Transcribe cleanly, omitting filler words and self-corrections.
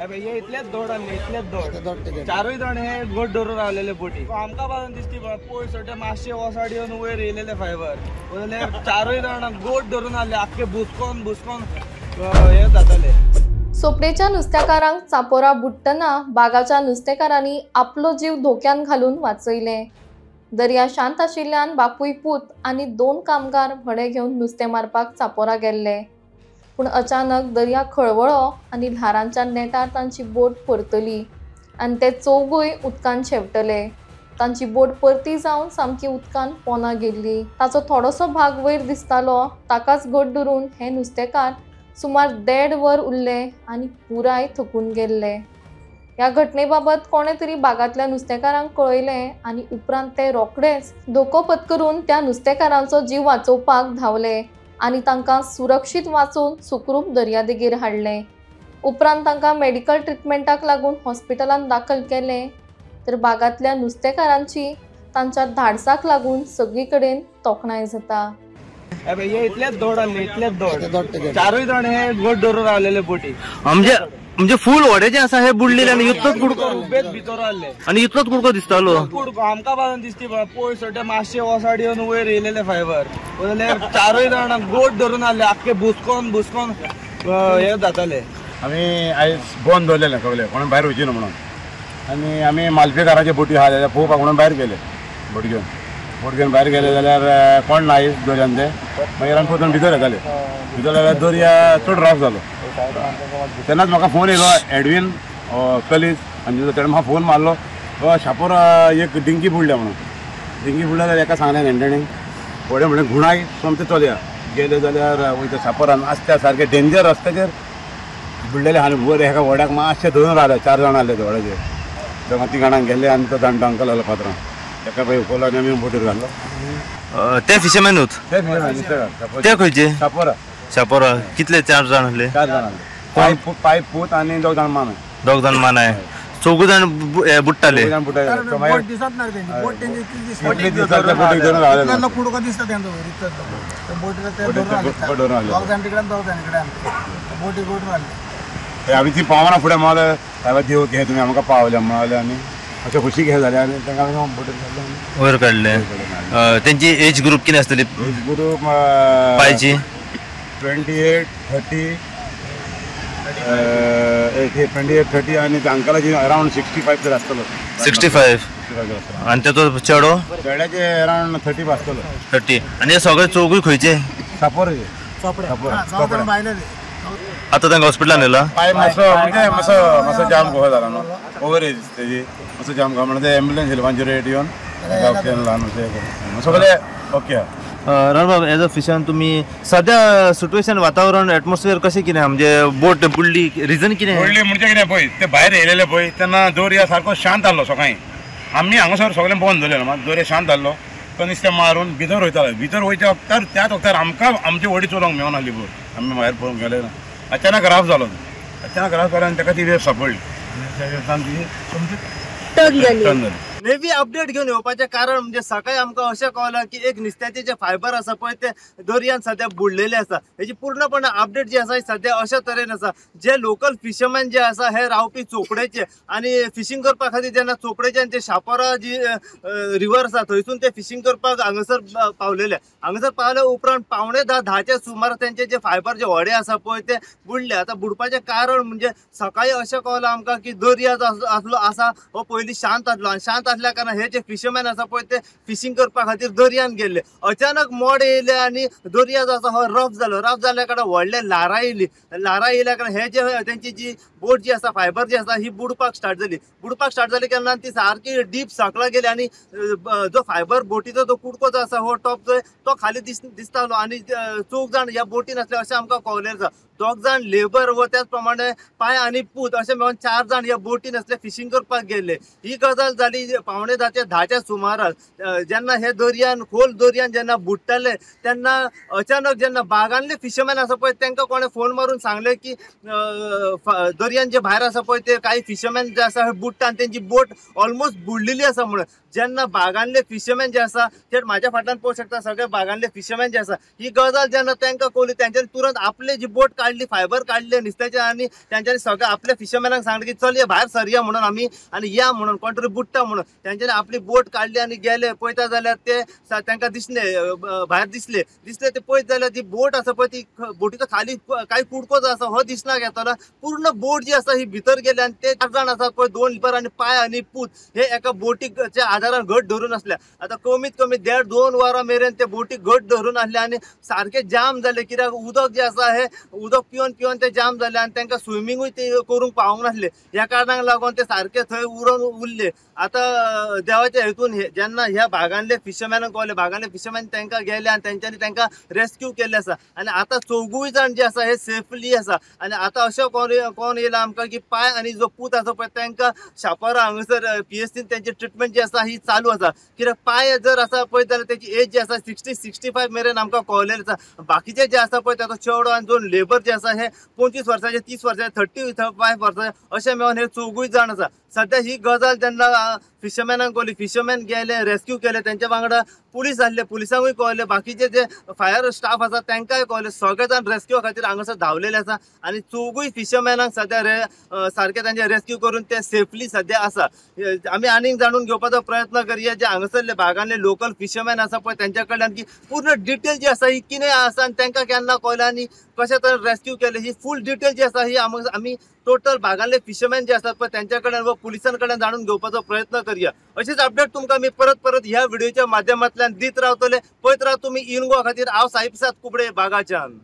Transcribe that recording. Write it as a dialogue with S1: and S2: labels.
S1: हे इतलेच दोड आले, इतलेच दोड चारूय जण हे गोट धरून रावलेले बोटी आमका पासून दिसती पोय सोटे मातशे वसाडी येऊन वयर येयलेले फायबर चारूय जण गोट धरून आले आख्खे बुसकोन हे जाताले।
S2: सोपडेच्या नुस्तेकारांक चापोरा बुडटना बागाच्या नुस्तेकारांनी आपलो जीव धोक्यान घालून वाचयले। दर्या शांत आशिल्ल्यान बापूय पूत आनी 2 कामगार व्हडे घेवन नुस्तें मारपाक चापोरा गेल्ले, पूण अचानक दर्या खळवळो आनी ल्हारांच्या नेटार तांची बोट परतली आनी ते चौगूय उदकान शेवटले। तांची बोट परती जावन सामकी उदकान पोना गेल्ली। ताचो थोडोसो भाग वयर दिसतालो, ताकाच घट धरून हे नुस्तेकार सुमार 1.5 वर उरले आनी पुराय थकून गेल्ले। ह्या घटनेबाबत कोणे तरी बागातल्या नुस्तेकारांक कळयले आनी उपरांत ते रोखडेच धोको पत्करून त्या नुस्तेकारांचो जीव वाचोवपाक धांवले आनी तांकां सुरक्षीत वाचून सुखरूप दर्यादेगेर हाडले। उपरांत तांकां मेडिकल ट्रिटमेंटाक लागून हॉस्पिटलांत दाखल केले, तर बागातल्या नुस्तेकारांची तांच्या धाडसाक लागून सगळी कडेन तोखणाय जाता।
S1: हे इतलेच दोड आले, इतलेच दोड चारूय जण हे गोट धरून रावलेले बोटी
S3: म्हणजे फुल व्हडेचे आसा हे बुडलेले आनी इतलोच कुडको
S1: उबेच भितर आले
S3: आनी इतलोच कुडको दिसतालो।
S1: कुडको आमका पासून दिसती पोय सोटे मातशे वसाडी येऊन वयर येयलेले फायबर चारूय जण गोट धरून आले आख्खे बुसकोन हे जाताले।
S4: आम्ही आयज बंद दवरलेले सगळे कोण भायर वयची न्हू म्हणून आनी आमी मालपेकाराचे बोटी आहा जाल्यार पळोवपाक म्हणून भायर गेले। बोट घेवन भायर गेले जाल्यार कोण ना आयज दर्यान ते मागीर आमी परतून भितर येताले। भितर जाल्यार दर्या चड रफ जालो। तेन्नाच म्हाका फोन येयलो एडवीन कलीज आनी तेणें म्हाका फोन मारलो शापोर एक डिंकी बुडल्या म्हणून। डिंकी बुडल्या जाल्यार एका सांगलें नेणटेणीक व्हडे म्हणलें घुणाय सोमते चलया गेले जाल्यार वयता शापोरान आसत्या सारके डेंजर रस्त्याचेर बुडलेले आनी वर एका व्हड्याक मातशें धरून रावले 4 जाण आसले ते व्हड्याचेर तेन्ना 3 जाणांक गेले आनी तो जाणटो अंकल आसलो फातरां तेका पळय उखलो आनी आमी बोटीर घातलो।
S3: ते फिशरमॅनूच ते खंयचे शापोरा कितले 4 जाण आसले?
S4: 4 जाण आसले पाय पूत आनी 2 जाण मान
S3: 2 जाण मान आहे 4 जाण बुडटाले।
S4: आमी ती पावना फुडें मावले सायबा देव घे तुमी आमकां पावले म्हणाले आनी अशें खुशी घे जाले आनी तांकां आमी बोटीर काडले
S3: वयर काडले। तेंची एज ग्रुप कितें आसतली?
S4: एज ग्रुप
S3: पायची
S4: 28, 30 28-30 आनी अंकलाची अरावंड 65 तर आसतलो।
S3: 65 आनी तेचो चेडो
S4: चेड्याचे अरावंड 30 आसतलो।
S3: 30 आनी हे सगळे चौगूय खंयचे?
S4: शापोराचे
S3: आतां तांकां हॉस्पिटलान व्हेला?
S4: पाय मातसो जाम कहो जाला न्हू ओवर एज तेजी मातसो जाम कहो म्हणून ते एम्बुलन्स येयले 108 येवन ल्हान सगळे ओके आहा।
S3: राणबाब एज अ फिशर तुम्ही सध्या सिच्युएशन वातावरण एटमॉस्फियर कशें कितें म्हणजे बोट बुडली रिजन कितें?
S4: बुडली म्हणजे कितें पळय ते भायर येयलेले पळय तेन्ना दर्या सारको शांत आसलो सकाळीं आमी हांगासर सगळें बंद दवरलेलें मात दर्या शांत आसलो तो नुस्तें मारून भितर वयताले। भितर वयच्या वक्तार त्याच वक्तार आमकां आमची व्हडी चलोवंक मेळना आसली बोट आमी भायर पळोवंक गेले ना अचानक राफ जालो आनी ताका ती वेव सांपडली टर्न जाली।
S3: नेव्ही अपडेट घेऊन येवपाचें कारण म्हणजे सकाळी आमकां अशें कळलां की एक नुस्त्याचे जे फायबर आसा पळय ते दर्यान सध्या बुडलेले आसा। हेची पूर्णपणे अपडेट जी आसा सध्या अशा तरेन आसा जे लोकल फिशरमॅन जे आसा हे रावपी चोपडेचे आनी फिशींग करपा खातीर जेन्ना चोपडेच्यान ते शापोरा जी रिवर आसा थंयसून ते फिशींग करपाक हांगासर पावलेले। हांगासर पावल्या उपरांत 9:45 सुमार तेंचे जे फायबर जे व्हडे आसा पळय ते बुडले। आतां बुडपाचें कारण म्हणजे सकाळी अशें कळलां आमकां की दर्या जो आसा हो पयलीं शांत आसलो आनी शांत आसल्या कारणान हे जे फिशरमॅन आसा पळय ते फिशींग करपा खातीर दर्यान गेल्ले। अचानक मोड येयले आनी दर्या जो आसा हो रफ जाल्या कारणान व्हडले ल्हारां येयल्या कारणान हे जे तेंची जी बोट जी आसा फायबर जी आसा ही बुडपाक स्टार्ट जाली कारणान ती सारकी डीप सकला गेली आनी जो फायबर बोटीचो जो कुडको जो आसा हो टॉप तो खाली दिसतालो आनी 4 जाण ह्या बोटीन आसले अशें आमकां कळलेलें आसा। 2 जाण लेबर व त्याच प्रमाणे पाय आनी पूत अशें मेळून 4 जाण ह्या बोटीन आसले फिशींग करपाक गेल्ले। ही गजाल जाली 9:45 सुमारास जेन्ना हे दर्यान खोल दर्यान जेन्ना बुडटाले तेन्ना अचानक जेन्ना बागांतले फिशरमॅन आसा पळय तांकां कोणें फोन मारून सांगलें की दर्यान जे भायर आसा पळय ते काही फिशरमॅन जे आसा हे बुडटा आनी तेंची बोट ऑलमोस्ट बुडलेली आसा म्हणून जेन्ना बागांतले फिशरमॅन जे आसा ते माझ्या फाटल्यान पळोवंक शकता सगळे बागांतले फिशरमॅन जे आसा ही गजाल जेन्ना तांकां कळली तेंच्यांनी तुरंत आपली जी बोट काडली फायबर काडले नुस्त्याचे आनी तेंच्यांनी सगळे आपल्या फिशरमॅनाक सांगले की चल भायर सरया म्हणून आमी आनी या म्हणून कोण तरी बुडटा म्हणून तेंच्यांनी आपली बोट काडली आनी गेले पळयता जाल्यार ते तांकां दिसले भायर दिसले ते पळयत जाल्यार ती बोट आसा पळय ती बोटीचो खाली कांय कुडको जो आसा हो दिसना घेतलो पूर्ण बोट जी आसा ही भितर गेली आनी ते 4 जाण आसात पळय 2 लिपर आनी पाय आनी पूत हे एका बोटीच्या आदारान घट धरून आसले आता कमीत कमी 1.5-2 वरां मेरेन ते बोटी घट धरून आसले आनी सारखे जाम जाले कित्याक उदक जे आसा हे उदक पिवन ते जाम जाले आनी तांकां स्विमींगूय ते करूंक पावूंक नासले ह्या कारणाक लागून ते सारखे थंय उरून उरले आता देवाच्या हेतून जेन्ना ह्या भागांतले फिशरमॅनाक कळले भागांतले फिशरमॅन तांकां गेले आनी तेंच्यांनी तांकां रेस्क्यू केल्ले आसा आनी आतां 4 जाण जे आसा हे सेफली आसा आनी आतां अशें कोण येयला आमकां की पाय आनी जो पूत आसा पळय तांकां शापोरा हांगासर PSCन तेंची ट्रिटमेंट जी आसा ही चालू आसा कित्याक पाय जर आसा पळयत जाल्यार तेची एज जी आसा 60-65 मेरेन आमकां कळलेलें आसा बाकीचे जे आसा पळय ताचो चेडो आनी 2 लेबर जे आसा हे 25 वर्साचे 30 वर्साचे 35 वर्साचे अशे मेळोन हे 4 जाण आसा सध्या ही गजाल जेन्ना फिशरमॅनाक कळली फिशरमॅन गेले रेस्क्यू केले तेंच्या वांगडा पुलीस आसले पुलिसांकूय कळले बाकीचे जे फायर स्टाफ आसा तांकांय कळले सगळे जाण रेस्क्यू खातीर हांगासर धांवलेले आसा आनी 4 फिशरमॅनाक सध्या सारखे तांचे रेस्क्यू करून ते सेफली सध्या आसा आमी आनीक जाणून घेवपाचो प्रयत्न करया जे हांगासरले भागांतले लोकल फिशरमॅन आसा पळय तेंच्या कडल्यान की पूर्ण डिटेल जी आसा ही कितें आसा आनी तांकां केन्ना कळ्ळें आनी कशे तरेन रेस्क्यू केले ही फूल डिटेल जी आसा ही आमी टोटल भागांतले फिशरमॅन जे आसात पळय तेंच्या कडल्यान व पुलिसां कडल्यान जाणून घेवपाचो प्रयत्न करया अशीच अपडेट तुमकां मी परत ह्या व्हिडिओच्या माध्यमांतल्यान दीत रावतले पळयत राव तुमी इन गोवा खातीर हांव साई प्रसाद कुबडे बागाच्यान।